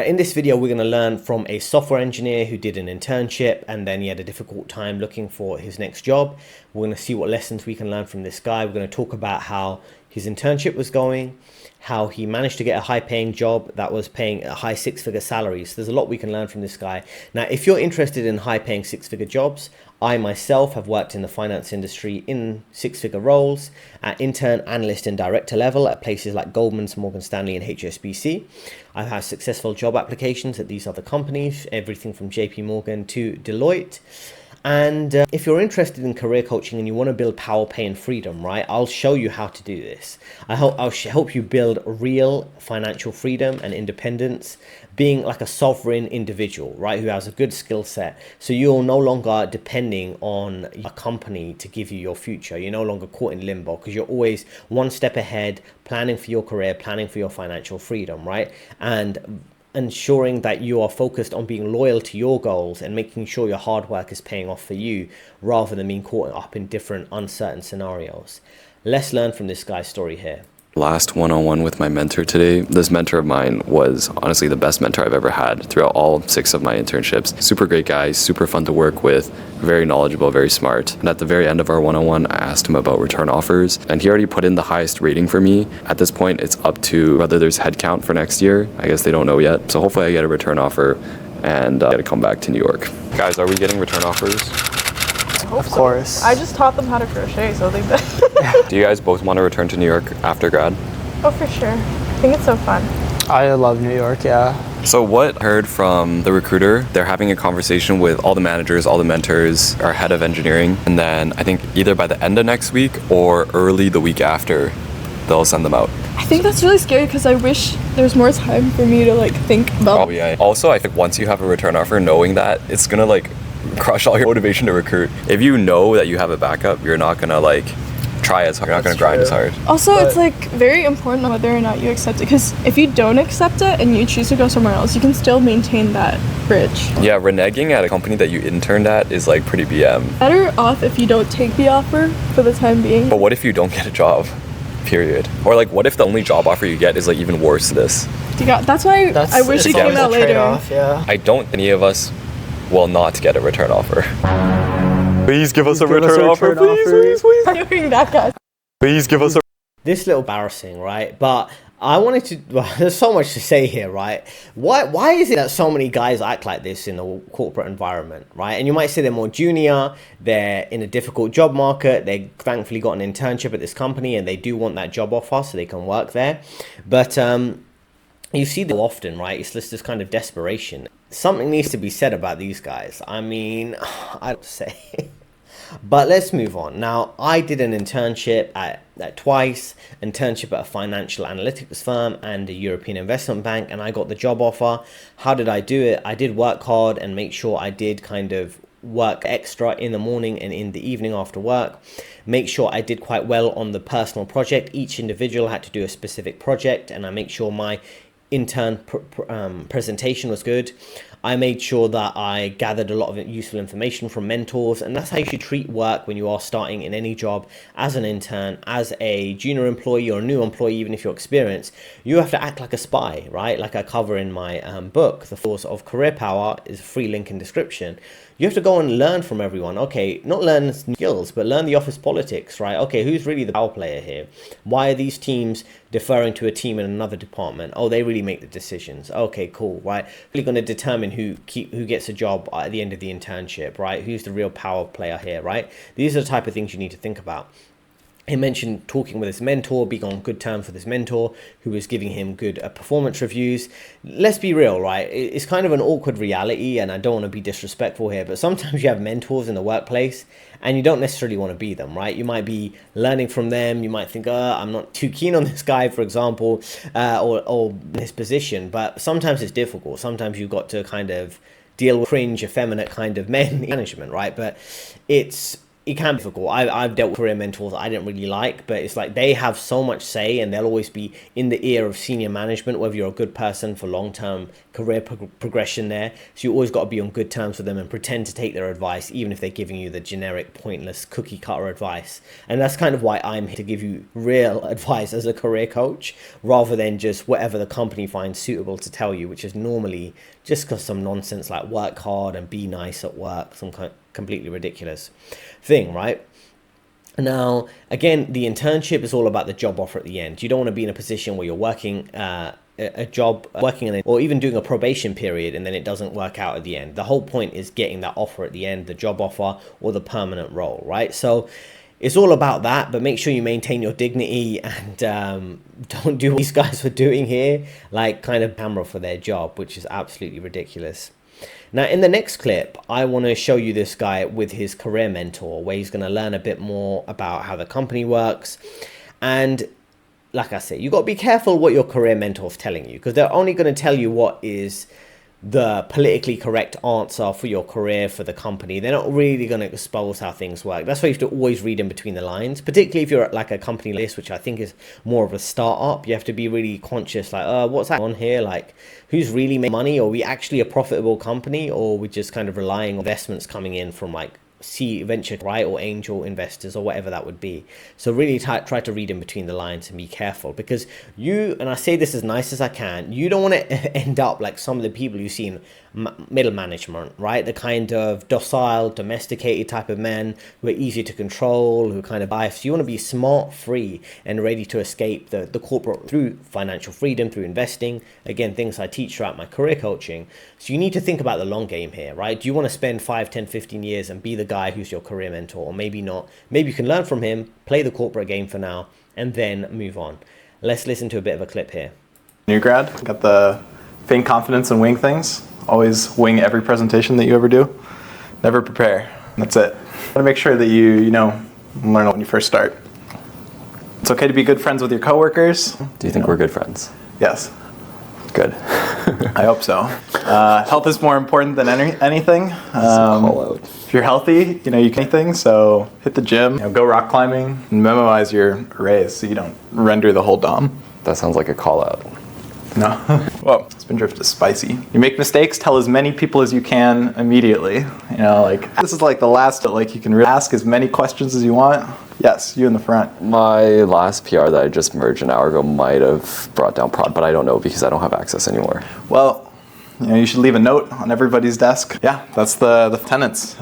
In this video, we're going to learn from a software engineer who did an internship and then he had a difficult time looking for his next job. We're going to see what lessons we can learn from this guy. We're going to talk about how his internship was going, how he managed to get a high-paying job that was paying a high six-figure salary. So there's a lot we can learn from this guy. Now, if you're interested in high-paying six-figure jobs, I myself have worked in the finance industry in six-figure roles at intern, analyst, and director level at places like Goldman, Morgan Stanley, and HSBC. I've had successful job applications at these other companies, everything from JP Morgan to Deloitte. And if you're interested in career coaching and you want to build power, pay, and freedom, right, I'll show you how to do this. I'll help you build real financial freedom and independence, being like a sovereign individual, right, who has a good skill set. So you're no longer depending on a company to give you your future. You're no longer caught in limbo because you're always one step ahead, planning for your career, planning for your financial freedom, right? And ensuring that you are focused on being loyal to your goals and making sure your hard work is paying off for you rather than being caught up in different uncertain scenarios. Let's learn from this guy's story here. Last one-on-one with my mentor today. This mentor of mine was honestly the best mentor I've ever had throughout all 6 of my internships. Super great guy, super fun to work with, very knowledgeable, very smart. And at the very end of our one-on-one, I asked him about return offers, and he already put in the highest rating for me. At this point, it's up to whether there's headcount for next year. I guess they don't know yet. So hopefully I get a return offer and get to come back to New York. Guys, are we getting return offers? Of course. I just taught them how to crochet, so they Do you guys both want to return to New York after grad? Oh, for sure. I think it's so fun. I love New York, yeah. So what I heard from the recruiter, they're having a conversation with all the managers, all the mentors, our head of engineering, and then I think either by the end of next week or early the week after, they'll send them out. I think that's really scary because I wish there's more time for me to think about. Oh yeah. Also, I think once you have a return offer, knowing that, it's gonna crush all your motivation to recruit. If you know that you have a backup, you're not gonna try as hard, you're not gonna grind as hard. Also, it's very important whether or not you accept it, because if you don't accept it and you choose to go somewhere else, you can still maintain that bridge. Yeah, reneging at a company that you interned at is pretty BM. Better off if you don't take the offer for the time being. But what if you don't get a job? Period. Or what if the only job offer you get is even worse than this? That's why I wish it came out later. Yeah. I don't think any of us will not get a return offer. Please give us a return offer. Please. Doing that, guys. Please give us a. This little embarrassing, right? But I wanted to, well, there's so much to say here, right? Why is it that so many guys act like this in the corporate environment, right? And you might say they're more junior, they're in a difficult job market, they thankfully got an internship at this company and they do want that job offer so they can work there. But you see them often, right? It's just this kind of desperation. Something needs to be said about these guys. I mean, I don't say. But let's move on. Now, I did an internship at twice, internship at a financial analytics firm and a European investment bank, and I got the job offer. How did I do it? I did work hard and make sure I did kind of work extra in the morning and in the evening after work. Make sure I did quite well on the personal project. Each individual had to do a specific project, and I make sure my intern presentation was good. I made sure that I gathered a lot of useful information from mentors, and that's how you should treat work when you are starting in any job as an intern, as a junior employee or a new employee, even if you're experienced. You have to act like a spy, right? Like I cover in my book, The Force of Career Power, is a free link in description. You have to go and learn from everyone. Okay, not learn skills, but learn the office politics, right? Okay, who's really the power player here? Why are these teams deferring to a team in another department? Oh, they really make the decisions. Okay, cool, right? Really going to determine who gets a job at the end of the internship, right? Who's the real power player here, right? These are the type of things you need to think about. He mentioned talking with his mentor, being on good terms with his mentor, who was giving him good performance reviews. Let's be real, right? It's kind of an awkward reality, and I don't want to be disrespectful here, but sometimes you have mentors in the workplace, and you don't necessarily want to be them, right? You might be learning from them. You might think, I'm not too keen on this guy, for example, or his position, but sometimes it's difficult. Sometimes you've got to kind of deal with cringe, effeminate kind of men management, right? But it's it can be difficult. I've dealt with career mentors I didn't really like, but it's like they have so much say and they'll always be in the ear of senior management, whether you're a good person for long-term career progression there. So you always got to be on good terms with them and pretend to take their advice, even if they're giving you the generic, pointless, cookie cutter advice. And that's kind of why I'm here to give you real advice as a career coach, rather than just whatever the company finds suitable to tell you, which is normally just because some nonsense like work hard and be nice at work, some kind of completely ridiculous thing, right? Now, again, the internship is all about the job offer at the end. You don't want to be in a position where you're working a job, or even doing a probation period, and then it doesn't work out at the end. The whole point is getting that offer at the end, the job offer or the permanent role, right? So it's all about that, but make sure you maintain your dignity and don't do what these guys were doing here, like kind of camera for their job, which is absolutely ridiculous. Now, in the next clip, I want to show you this guy with his career mentor, where he's going to learn a bit more about how the company works. And like I said, you got to be careful what your career mentor is telling you, because they're only going to tell you what is the politically correct answer for your career, for the company. They're not really going to expose how things work. That's why you have to always read in between the lines, particularly if you're at like a company like this, which I think is more of a startup. You have to be really conscious, like, what's that on here? Like, who's really making money? Are we actually a profitable company, or are we just kind of relying on investments coming in from like venture, right, or angel investors or whatever that would be? So really try to read in between the lines and be careful, because and I say this as nice as I can, you don't want to end up like some of the people you see in middle management, right? The kind of docile, domesticated type of men who are easy to control, who kind of bias. You want to be smart, free, and ready to escape the corporate through financial freedom, through investing. Again, things I teach throughout my career coaching. So you need to think about the long game here, right? Do you want to spend 5, 10, 15 years and be the guy who's your career mentor? Or maybe not. Maybe you can learn from him, play the corporate game for now, and then move on. Let's listen to a bit of a clip here. New grad, got the faint confidence and wing things. Always wing every presentation that you ever do. Never prepare. That's it. Gotta make sure that you learn when you first start. It's okay to be good friends with your coworkers. Do you think we're good friends? Yes. Good. I hope so. Health is more important than anything. Call out. If you're healthy, you can anything. So hit the gym, go rock climbing, and memorize your arrays so you don't render the whole DOM. That sounds like a call out. No. Whoa, Spindrift is spicy. You make mistakes, tell as many people as you can immediately. This is like the last, you can really ask as many questions as you want. Yes, you in the front. My last PR that I just merged an hour ago might have brought down prod, but I don't know because I don't have access anymore. Well, you should leave a note on everybody's desk. Yeah, that's the tenants.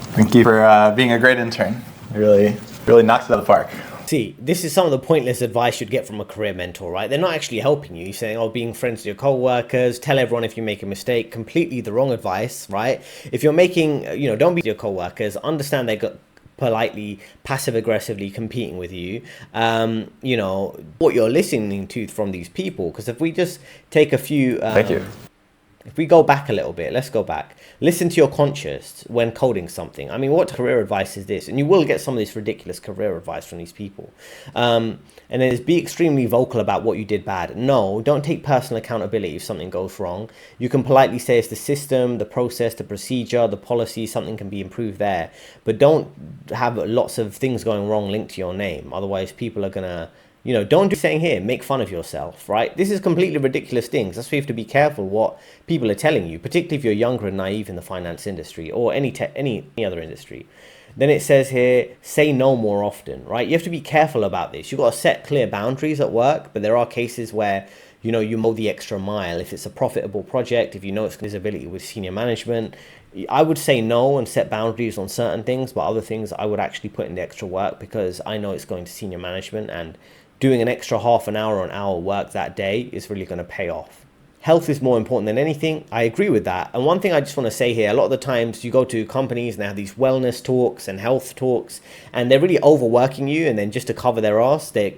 Thank you for being a great intern. You really knocked it out of the park. See, this is some of the pointless advice you'd get from a career mentor, right? They're not actually helping you. You're saying, being friends with your co-workers, tell everyone if you make a mistake. Completely the wrong advice, right? If you're making, don't be your co-workers. Understand they got politely, passive-aggressively competing with you. What you're listening to from these people. Because if we just take a few... Thank you. If we go back a little bit, let's go back. Listen to your conscience when coding something. I mean, what career advice is this? And you will get some of this ridiculous career advice from these people. And then is be extremely vocal about what you did bad. No, don't take personal accountability if something goes wrong. You can politely say it's the system, the process, the procedure, the policy, something can be improved there. But don't have lots of things going wrong linked to your name. Otherwise, people are going to... don't do saying here, make fun of yourself, right? This is completely ridiculous things. That's why you have to be careful what people are telling you, particularly if you're younger and naive in the finance industry or any other industry. Then it says here, say no more often, right? You have to be careful about this. You've got to set clear boundaries at work, but there are cases where, you mow the extra mile. If it's a profitable project, if it's visibility with senior management, I would say no and set boundaries on certain things, but other things I would actually put in the extra work because I know it's going to senior management, and doing an extra half an hour or an hour work that day is really going to pay off. Health is more important than anything. I agree with that. And one thing I just want to say here, a lot of the times you go to companies and they have these wellness talks and health talks, and they're really overworking you. And then just to cover their ass, they're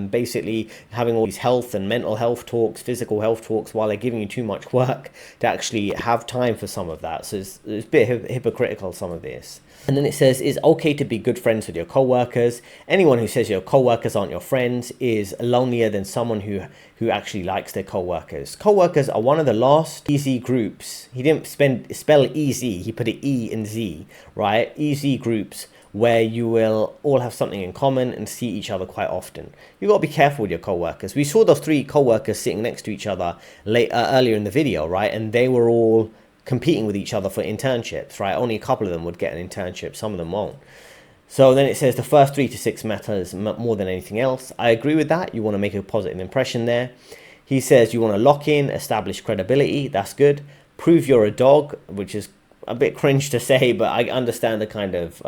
basically having all these health and mental health talks, physical health talks, while they're giving you too much work to actually have time for some of that. So it's a bit hypocritical, some of this. And then it says, it's okay to be good friends with your coworkers. Anyone who says your coworkers aren't your friends is lonelier than someone who actually likes their coworkers. Coworkers are one of the last easy groups. He didn't spell easy, he put an E in Z, right? Easy groups where you will all have something in common and see each other quite often. You've got to be careful with your coworkers. We saw those 3 coworkers sitting next to each other earlier in the video, right? And they were all competing with each other for internships, right? Only a couple of them would get an internship, some of them won't. So then it says the first 3 to 6 matters more than anything else. I agree with that. You want to make a positive impression there. He says you want to lock in, establish credibility. That's good. Prove you're a dog, which is a bit cringe to say, but I understand the kind of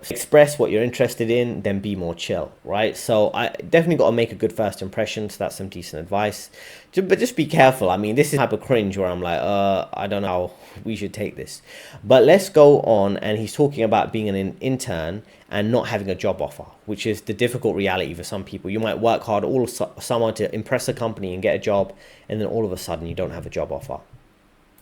express what you're interested in, then be more chill, right? So I definitely got to make a good first impression. So that's some decent advice. But just be careful. I mean, this is type of cringe where I'm like, I don't know how we should take this. But let's go on. And he's talking about being an intern and not having a job offer, which is the difficult reality for some people. You might work hard all summer to impress a company and get a job, and then all of a sudden you don't have a job offer.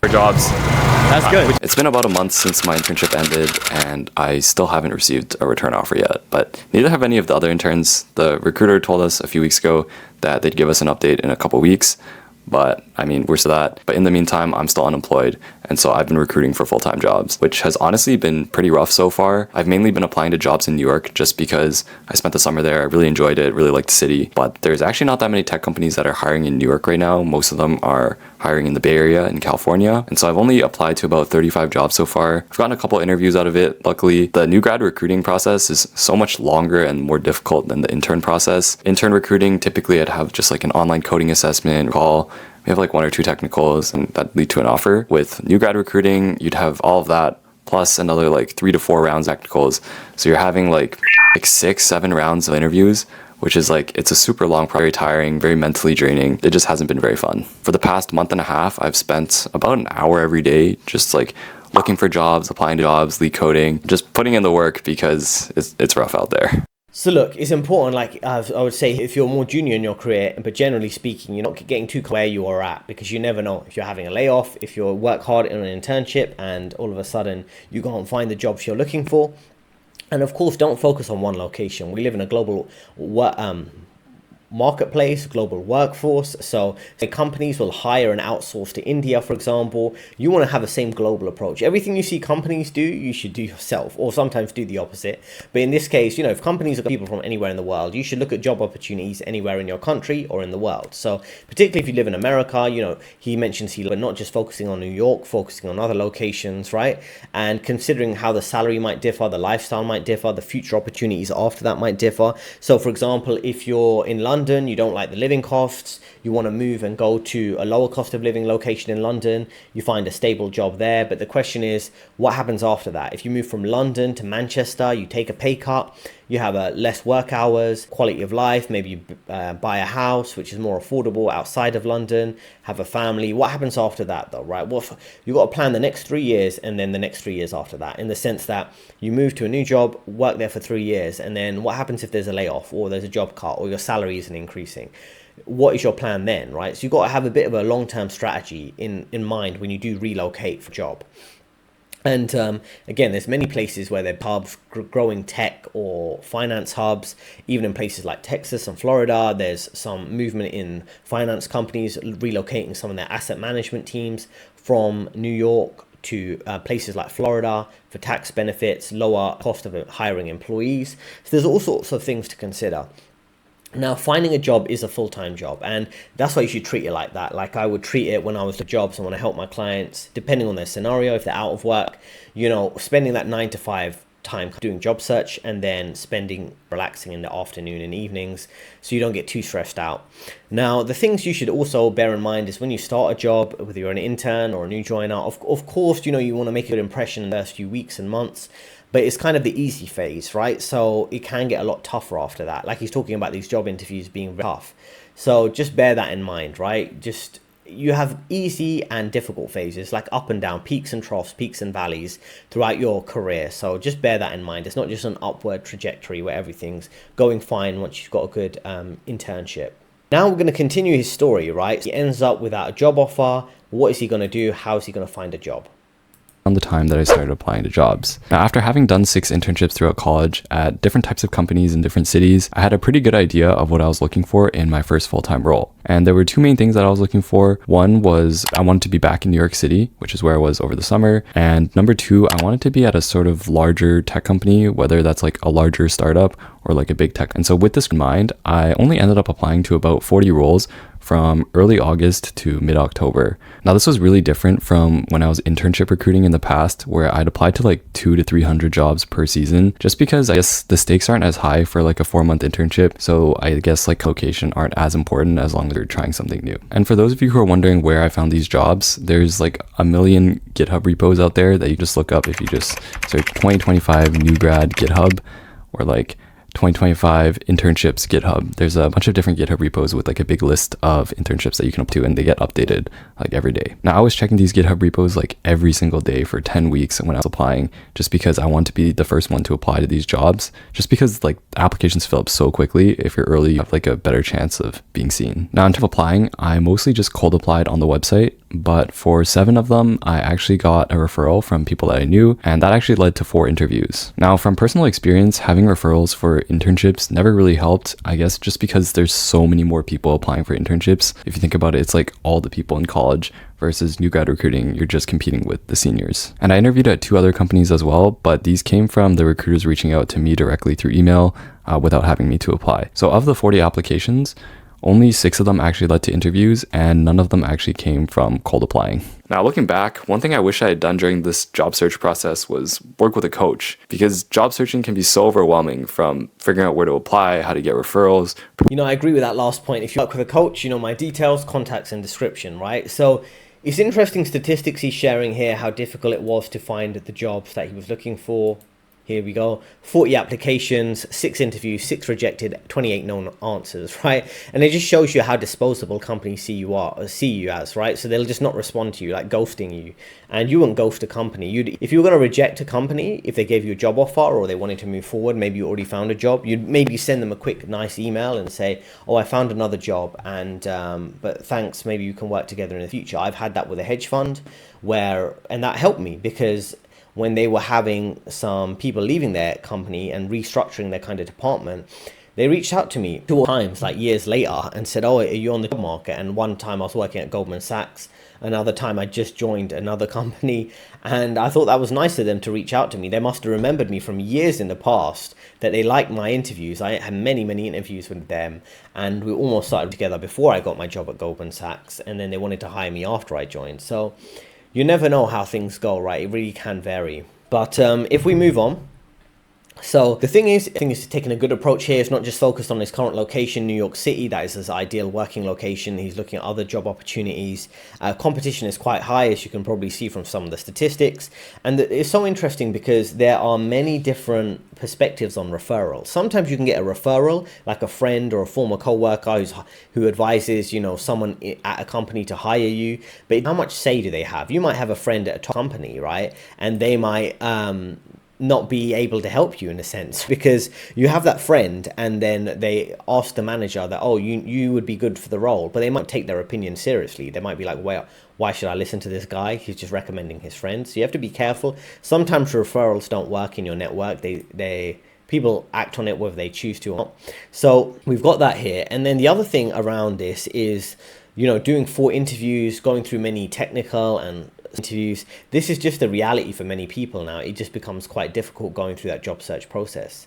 Jobs. That's good. It's been about a month since my internship ended, and I still haven't received a return offer yet, but neither have any of the other interns. The recruiter told us a few weeks ago that they'd give us an update in a couple weeks, but I mean, we're to that. But in the meantime, I'm still unemployed, and so I've been recruiting for full-time jobs, which has honestly been pretty rough so far. I've mainly been applying to jobs in New York just because I spent the summer there. I really enjoyed it, really liked the city, but there's actually not that many tech companies that are hiring in New York right now. Most of them are hiring in the Bay Area in California, and so I've only applied to about 35 jobs so far. I've gotten a couple interviews out of it. Luckily, the new grad recruiting process is so much longer and more difficult than the intern process. Intern recruiting, typically I'd have just like an online coding assessment call. We have like 1 or 2 technicals and that lead to an offer. With new grad recruiting, you'd have all of that plus another like 3 to 4 rounds of technicals. So you're having like 6, 7 rounds of interviews, which is like, it's a super long, very tiring, very mentally draining. It just hasn't been very fun. For the past month and a half, I've spent about an hour every day just like looking for jobs, applying to jobs, lead coding, just putting in the work because it's rough out there. So look, it's important, like I would say, if you're more junior in your career, but generally speaking, you're not getting too where you are at, because you never know if you're having a layoff, if you work hard in an internship and all of a sudden you go and find the jobs you're looking for. And of course, don't focus on one location. We live in a global marketplace, global workforce. So the companies will hire and outsource to India, for example. You want to have the same global approach. Everything you see companies do, you should do yourself, or sometimes do the opposite. But in this case, if companies are people from anywhere in the world, you should look at job opportunities anywhere in your country or in the world. So particularly if you live in America, he mentions but not just focusing on New York, focusing on other locations, right? And considering how the salary might differ, the lifestyle might differ, the future opportunities after that might differ. So for example, if you're in London, you don't like the living costs, you want to move and go to a lower cost of living location in London, you find a stable job there. But the question is, what happens after that? If you move from London to Manchester, you take a pay cut, you have less work hours, quality of life, maybe you buy a house which is more affordable outside of London, have a family. What happens after that though, right? Well, you've got to plan the next 3 years and then the next 3 years after that, in the sense that you move to a new job, work there for 3 years, and then what happens if there's a layoff or there's a job cut or your salary isn't increasing? What is your plan then, right? So you've got to have a bit of a long-term strategy in mind when you do relocate for a job. And again, there's many places where there are hubs, growing tech or finance hubs, even in places like Texas and Florida. There's some movement in finance companies relocating some of their asset management teams from New York to places like Florida for tax benefits, lower cost of hiring employees. So there's all sorts of things to consider. Now, finding a job is a full-time job, and that's why you should treat it like that. Like I would treat it when I was the jobs and when I help my clients, depending on their scenario, if they're out of work, spending that 9 to 5 time doing job search and then spending relaxing in the afternoon and evenings so you don't get too stressed out. Now, the things you should also bear in mind is when you start a job, whether you're an intern or a new joiner, of course, you want to make a good impression in the first few weeks and months. But it's kind of the easy phase, right? So it can get a lot tougher after that. Like he's talking about these job interviews being tough. So just bear that in mind, right? You have easy and difficult phases, like up and down, peaks and troughs, peaks and valleys throughout your career. So just bear that in mind. It's not just an upward trajectory where everything's going fine once you've got a good internship. Now we're going to continue his story, right? He ends up without a job offer. What is he going to do? How is he going to find a job? around the time that I started applying to jobs. Now, after having done 6 internships throughout college at different types of companies in different cities, I had a pretty good idea of what I was looking for in my first full-time role. And there were 2 main things that I was looking for. One was I wanted to be back in New York City, which is where I was over the summer. And number 2, I wanted to be at a sort of larger tech company, whether that's like a larger startup or like a big tech. And so with this in mind, I only ended up applying to about 40 roles from early August to mid-October. Now, this was really different from when I was internship recruiting in the past, where I'd applied to like 200 to 300 jobs per season, just because I guess the stakes aren't as high for like a 4-month internship. So I guess like location aren't as important as long as you're trying something new. And for those of you who are wondering where I found these jobs, there's like a million GitHub repos out there that you just look up if you just search 2025 new grad GitHub or like 2025 internships GitHub. There's a bunch of different GitHub repos with like a big list of internships that you can apply to, and they get updated like every day. Now, I was checking these GitHub repos like every single day for 10 weeks when I was applying, just because I want to be the first one to apply to these jobs, just because like applications fill up so quickly. If you're early, you have like a better chance of being seen. Now, in terms of applying, I mostly just cold applied on the website, but for 7 of them, I actually got a referral from people that I knew, and that actually led to 4 interviews. Now, from personal experience, having referrals for internships never really helped, I guess, just because there's so many more people applying for internships. If you think about it, it's like all the people in college versus new grad recruiting, you're just competing with the seniors. And I interviewed at 2 other companies as well, but these came from the recruiters reaching out to me directly through email without having me to apply. So of the 40 applications, only 6 of them actually led to interviews, and none of them actually came from cold applying. Now, looking back, one thing I wish I had done during this job search process was work with a coach, because job searching can be so overwhelming, from figuring out where to apply, how to get referrals. You know, I agree with that last point. If you work with a coach, you know, my details, contacts, and description, right? So it's interesting statistics he's sharing here, how difficult it was to find the jobs that he was looking for. Here we go, 40 applications, 6 interviews, 6 rejected, 28 known answers, right? And it just shows you how disposable companies see you as, right? So they'll just not respond to you, like ghosting you. And you wouldn't ghost a company. If you were going to reject a company, if they gave you a job offer or they wanted to move forward, maybe you already found a job, you'd maybe send them a quick, nice email and say, oh, I found another job, and but thanks, maybe you can work together in the future. I've had that with a hedge fund and that helped me, because when they were having some people leaving their company and restructuring their kind of department, they reached out to me 2 times, like years later, and said, oh, are you on the job market? And one time I was working at Goldman Sachs, another time I just joined another company, and I thought that was nice of them to reach out to me. They must have remembered me from years in the past, that they liked my interviews. I had many interviews with them, and we almost started together before I got my job at Goldman Sachs, and then they wanted to hire me after I joined. So you never know how things go, right? It really can vary. But if we move on, so the thing is, taking a good approach here. It's not just focused on his current location, New York City. That is his ideal working location. He's looking at other job opportunities. Competition is quite high, as you can probably see from some of the statistics. And it's so interesting because there are many different perspectives on referrals. Sometimes you can get a referral, like a friend or a former co-worker who advises, you know, someone at a company to hire you. But how much say do they have? You might have a friend at a top company, right? And they might not be able to help you in a sense, because you have that friend and then they ask the manager that, oh, you would be good for the role, but they might take their opinion seriously. They might be like, well, why should I listen to this guy? He's just recommending his friends. So you have to be careful. Sometimes referrals don't work in your network. People act on it whether they choose to or not. So we've got that here. And then the other thing around this is, you know, doing 4 interviews, going through many technical and interviews. This is just the reality for many people now. It just becomes quite difficult going through that job search process.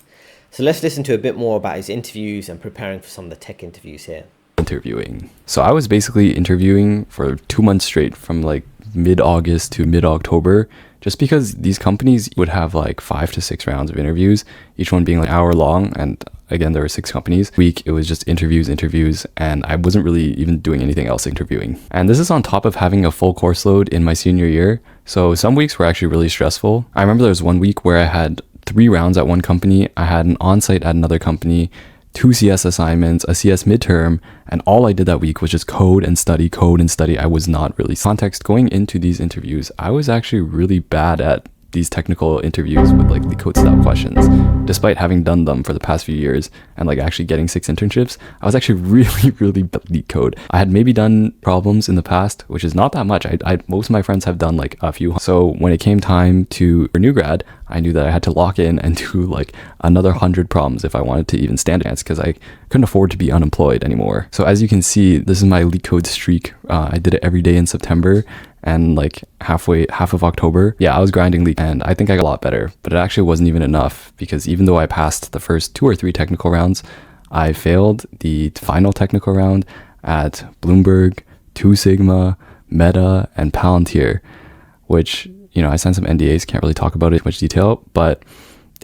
So let's listen to a bit more about his interviews and preparing for some of the tech interviews here. Interviewing. So I was basically interviewing for 2 months straight, from like mid-August to mid-October, just because these companies would have like 5 to 6 rounds of interviews, each one being like an hour long. And again, there were 6 companies. Week, it was just interviews, and I wasn't really even doing anything else interviewing. And this is on top of having a full course load in my senior year. So some weeks were actually really stressful. I remember there was one week where I had 3 rounds at one company. I had an on-site at another company, 2 CS assignments, a CS midterm, and all I did that week was just code and study. I was not really context going into these interviews. I was actually really bad at these technical interviews with like LeetCode style questions. Despite having done them for the past few years and like actually getting 6 internships, I was actually really bad at LeetCode. I had maybe done problems in the past, which is not that much. Most of my friends have done like a few. So when it came time for new grad, I knew that I had to lock in and do like another 100 problems if I wanted to even stand a chance, because I couldn't afford to be unemployed anymore. So as you can see, this is my LeetCode streak. I did it every day in September, and like half of October, yeah, I was grinding LeetCode, and I think I got a lot better. But it actually wasn't even enough, because even though I passed the first 2 or 3 technical rounds, I failed the final technical round at Bloomberg, 2 Sigma, Meta, and Palantir, which, you know, I signed some NDAs, can't really talk about it in much detail, but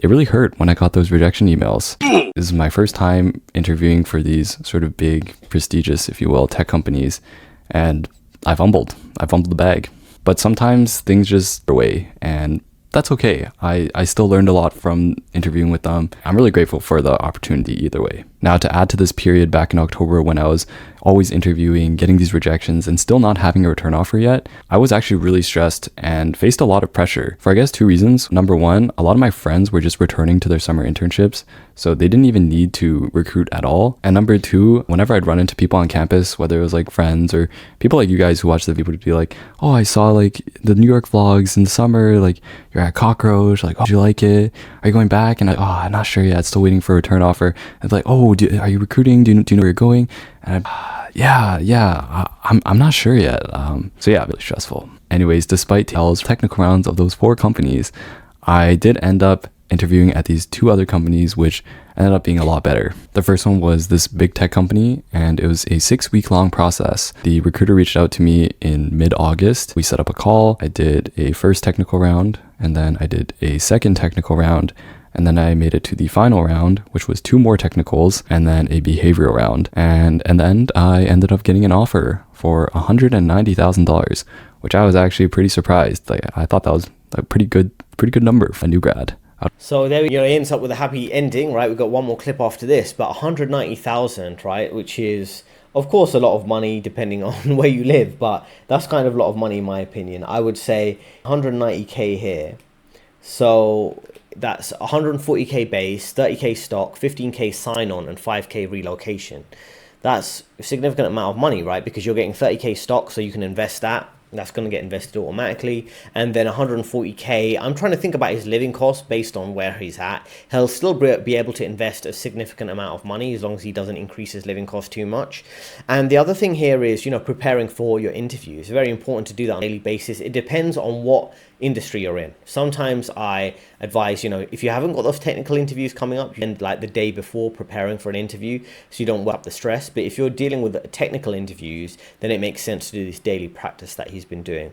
it really hurt when I got those rejection emails. This is my first time interviewing for these sort of big, prestigious, if you will, tech companies, and I fumbled the bag. But sometimes things just go away, and that's okay. I still learned a lot from interviewing with them. I'm really grateful for the opportunity either way. Now, to add to this period back in October when I was always interviewing, getting these rejections, and still not having a return offer yet, I was actually really stressed and faced a lot of pressure for, I guess, 2 reasons. Number one, a lot of my friends were just returning to their summer internships, so they didn't even need to recruit at all. And number two, whenever I'd run into people on campus, whether it was like friends or people like you guys who watch the video, would be like, oh, I saw like the New York vlogs in the summer, like you're at Cockroach, like, oh, did you like it? Are you going back? And I'm not sure yet, still waiting for a return offer. And like, oh, are you recruiting? Do you know where you're going? And I'm not sure yet. So yeah, really stressful. Anyways, despite the technical rounds of those 4 companies, I did end up interviewing at these 2 other companies, which ended up being a lot better. The first one was this big tech company, and it was a 6-week long process. The recruiter reached out to me in mid-August. We set up a call. I did a first technical round, and then I did a second technical round, and then I made it to the final round, which was 2 more technicals, and then a behavioral round. And in the end, I ended up getting an offer for $190,000, which I was actually pretty surprised. Like, I thought that was a pretty good number for a new grad. So there we go. It ends up with a happy ending, right? We've got one more clip after this, but 190,000, right? Which is, of course, a lot of money depending on where you live, but that's kind of a lot of money in my opinion. I would say 190K here. So that's 140K base, 30K stock, 15K sign-on, and 5K relocation. That's a significant amount of money, right? Because you're getting 30K stock, so you can invest that. That's going to get invested automatically. And then 140K, I'm trying to think about his living costs based on where he's at. He'll still be able to invest a significant amount of money as long as he doesn't increase his living cost too much. And the other thing here is, preparing for your interviews. It's very important to do that on a daily basis. It depends on what industry you're in. Sometimes I advise, if you haven't got those technical interviews coming up, you can like the day before preparing for an interview so you don't work up the stress. But if you're dealing with technical interviews, then it makes sense to do this daily practice that he's been doing.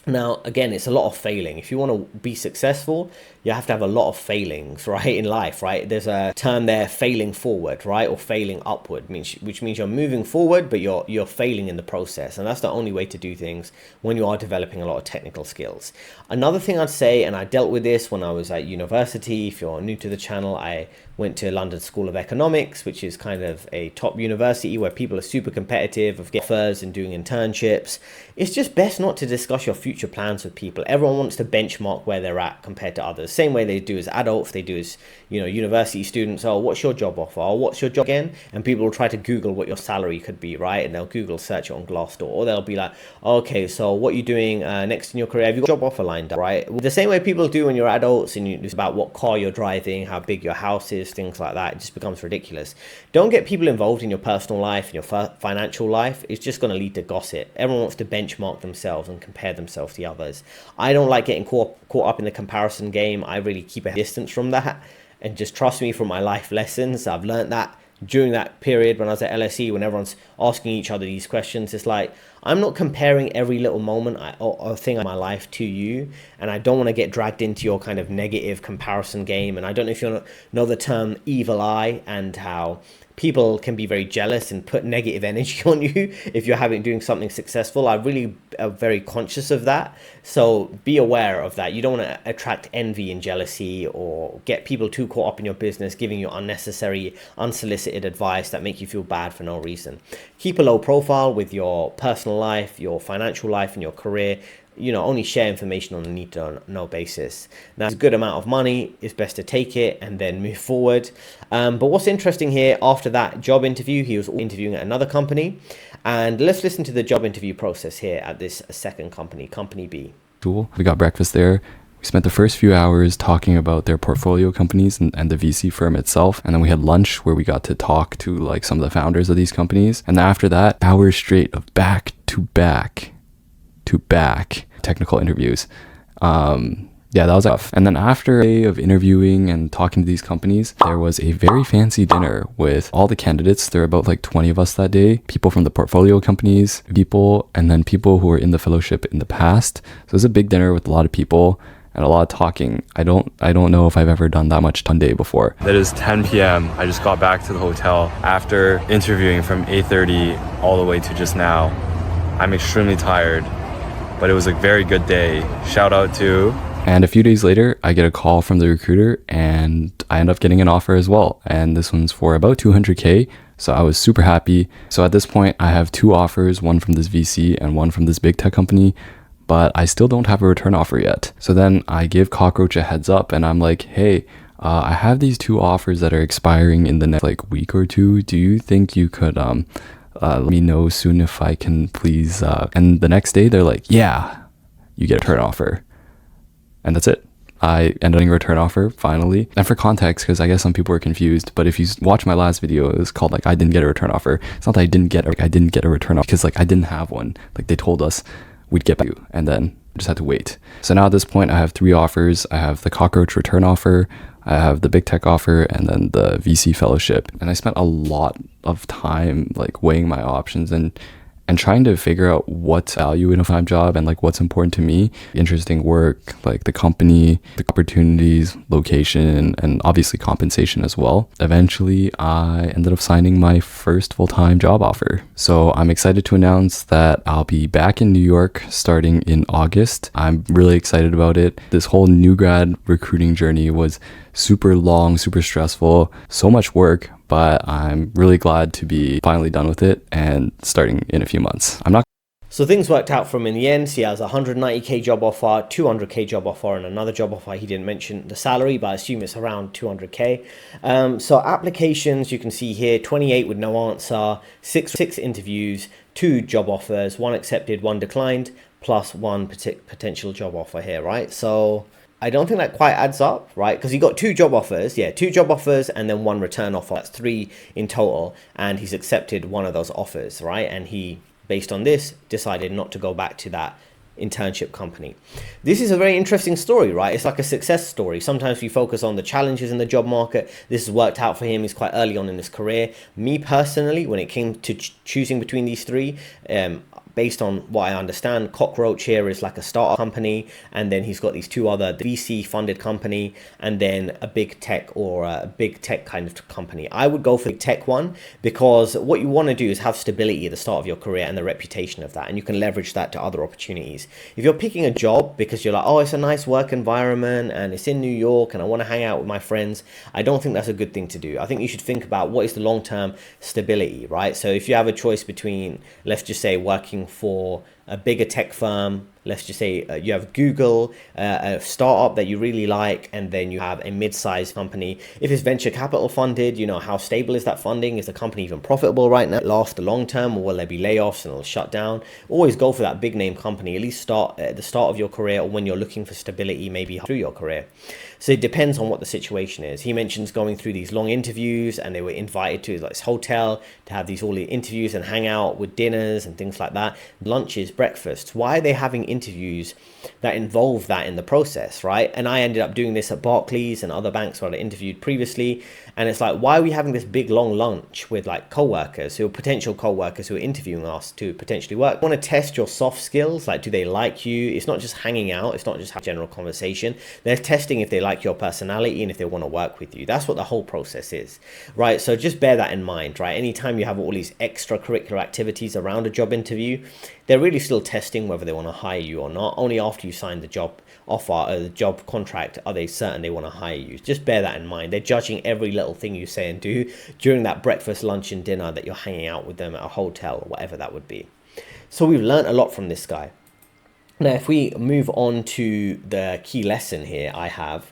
Now, again, it's a lot of failing. If you want to be successful, you have to have a lot of failings, right, in life, right? There's a term there, failing forward, right, or failing upward, which means you're moving forward, but you're failing in the process. And that's the only way to do things when you are developing a lot of technical skills. Another thing I'd say, and I dealt with this when I was at university. If you're new to the channel, I went to London School of Economics, which is kind of a top university where people are super competitive of offers and doing internships. It's just best not to discuss your future plans with people. Everyone wants to benchmark where they're at compared to others. Same way they do as adults, they do as university students. Oh, what's your job offer? Oh, what's your job again? And people will try to Google what your salary could be, right? And they'll Google search it on Glassdoor, or they'll be like, okay, so what are you doing next in your career? Have you got a job offer lined up, right? The same way people do when you're adults, and it's about what car you're driving, how big your house is, things like that. It just becomes ridiculous. Don't get people involved in your personal life and your financial life. It's just going to lead to gossip. Everyone wants to benchmark themselves and compare themselves to others. I don't like getting caught up in the comparison game. I really keep a distance from that, and just trust me from my life lessons. I've learned that during that period when I was at LSE, when everyone's asking each other these questions. It's like, I'm not comparing every little moment or thing in my life to you, and I don't want to get dragged into your kind of negative comparison game. And I don't know if you know the term evil eye, and how people can be very jealous and put negative energy on you if you're doing something successful. I really are very conscious of that. So be aware of that. You don't want to attract envy and jealousy or get people too caught up in your business, giving you unnecessary, unsolicited advice that make you feel bad for no reason. Keep a low profile with your personal life, your financial life, and your career. Only share information on a need to know basis. Now, it's a good amount of money. It's best to take it and then move forward. But what's interesting here, after that job interview, he was interviewing at another company. And let's listen to the job interview process here at this second company, Company B. Cool. We got breakfast there. We spent the first few hours talking about their portfolio companies and the VC firm itself. And then we had lunch where we got to talk to like some of the founders of these companies. And then after that, hours straight of back to back technical interviews. Yeah, that was tough. And then after a day of interviewing and talking to these companies, there was a very fancy dinner with all the candidates. There were about like 20 of us that day, people from the portfolio companies, and then people who were in the fellowship in the past. So it was a big dinner with a lot of people and a lot of talking. I don't know if I've ever done that much one day before. It is 10 p.m. I just got back to the hotel after interviewing from 8:30 all the way to just now. I'm extremely tired, but it was a very good day. Shout out to... And a few days later, I get a call from the recruiter and I end up getting an offer as well. And this one's for about $200K. So I was super happy. So at this point, I have 2 offers, one from this VC and one from this big tech company, but I still don't have a return offer yet. So then I give Cockroach a heads up and I'm like, hey, I have these 2 offers that are expiring in the next like week or 2. Do you think you could let me know soon if I can please? And the next day they're like, yeah, you get a return offer. And that's it. I ended up getting a return offer finally. And for context, because I guess some people were confused, but if you watch my last video, it was called like I didn't get a return offer. It's not that I didn't get a return offer because like I didn't have one. Like they told us we'd get back to you and then I just had to wait. So now at this point I have 3 offers. I have the Cockroach return offer, I have the big tech offer, and then the VC fellowship. And I spent a lot of time like weighing my options and trying to figure out what's value in a full-time job and like what's important to me. Interesting work, like the company, the opportunities, location, and obviously compensation as well. Eventually, I ended up signing my first full-time job offer. So I'm excited to announce that I'll be back in New York starting in August. I'm really excited about it. This whole new grad recruiting journey was super long, super stressful, so much work, but I'm really glad to be finally done with it and starting in a few months. So things worked out for him in the end. So he has a 190K job offer, 200K job offer, and another job offer. He didn't mention the salary, but I assume it's around 200K. So applications, you can see here, 28 with no answer, six interviews, 2 job offers, 1 accepted, 1 declined, plus 1 potential job offer here, right? So I don't think that quite adds up, right? Because he got 2 job offers, 2 job offers and then 1 return offer. That's 3 in total, and he's accepted 1 of those offers, right? And he, based on this, decided not to go back to that internship company. This is a very interesting story, right? It's like a success story. Sometimes we focus on the challenges in the job market. This has worked out for him. He's quite early on in his career. Me personally, when it came to choosing between these 3, based on what I understand, Cockroach here is like a startup company, and then he's got these 2 other VC funded company, and then a big tech or a big tech kind of company. I would go for the tech one because what you want to do is have stability at the start of your career and the reputation of that, and you can leverage that to other opportunities. If you're picking a job because you're like, oh, it's a nice work environment and it's in New York and I want to hang out with my friends, I don't think that's a good thing to do. I think you should think about what is the long-term stability, right? So if you have a choice between, let's just say, working for a bigger tech firm, let's just say you have Google, a startup that you really like, and then you have a mid-sized company. If it's venture capital funded, how stable is that funding? Is the company even profitable right now? Last the long term, or will there be layoffs and it'll shut down? Always go for that big name company, at least start at the start of your career, or when you're looking for stability, maybe through your career. So it depends on what the situation is. He mentions going through these long interviews, and they were invited to this hotel to have all the interviews and hang out with dinners and things like that, lunches, breakfasts. Why are they having interviews that involve that in the process, right? And I ended up doing this at Barclays and other banks where I interviewed previously, and it's like, why are we having this big long lunch with like co-workers who are potential co-workers who are interviewing us to potentially work? You want to test your soft skills, like do they like you? It's not just hanging out, it's not just a general conversation. They're testing if they like your personality and if they want to work with you. That's what the whole process is, right? So just bear that in mind, right? Anytime you have all these extracurricular activities around a job interview, they're really still testing whether they want to hire you or not. Only after you sign the job offer or the job contract are they certain they want to hire you. Just bear that in mind. They're judging every little thing you say and do during that breakfast, lunch and dinner that you're hanging out with them at a hotel or whatever that would be. So we've learned a lot from this guy. Now, if we move on to the key lesson here I have.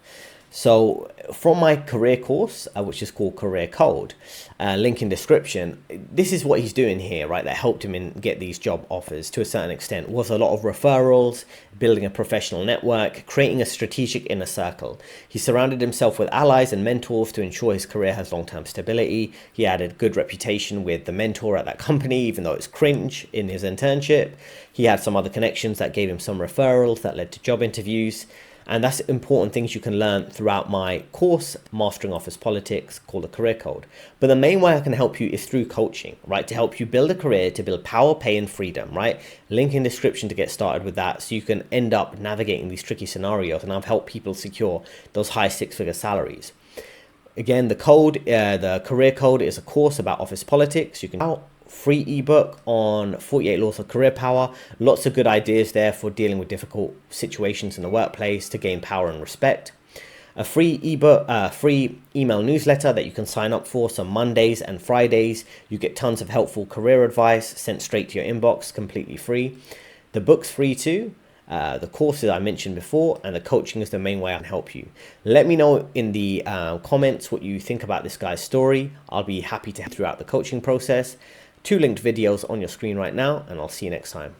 So from my career course, which is called Career Code, link in description, this is what he's doing here, right? That helped him get these job offers to a certain extent was a lot of referrals, building a professional network, creating a strategic inner circle. He surrounded himself with allies and mentors to ensure his career has long-term stability. He added good reputation with the mentor at that company, even though it's cringe in his internship. He had some other connections that gave him some referrals that led to job interviews. And that's important things you can learn throughout my course, Mastering Office Politics, called the Career Code. But the main way I can help you is through coaching, right? To help you build a career, to build power, pay, and freedom, right? Link in description to get started with that so you can end up navigating these tricky scenarios. And I've helped people secure those high six-figure salaries. Again, the Career Code is a course about office politics. You can free ebook on 48 laws of career power. Lots of good ideas there for dealing with difficult situations in the workplace to gain power and respect. A free ebook, free email newsletter that you can sign up for. So Mondays and Fridays, you get tons of helpful career advice sent straight to your inbox, completely free. The book's free too. The courses I mentioned before, and the coaching is the main way I can help you. Let me know in the comments what you think about this guy's story. I'll be happy to help throughout the coaching process. 2 linked videos on your screen right now, and I'll see you next time.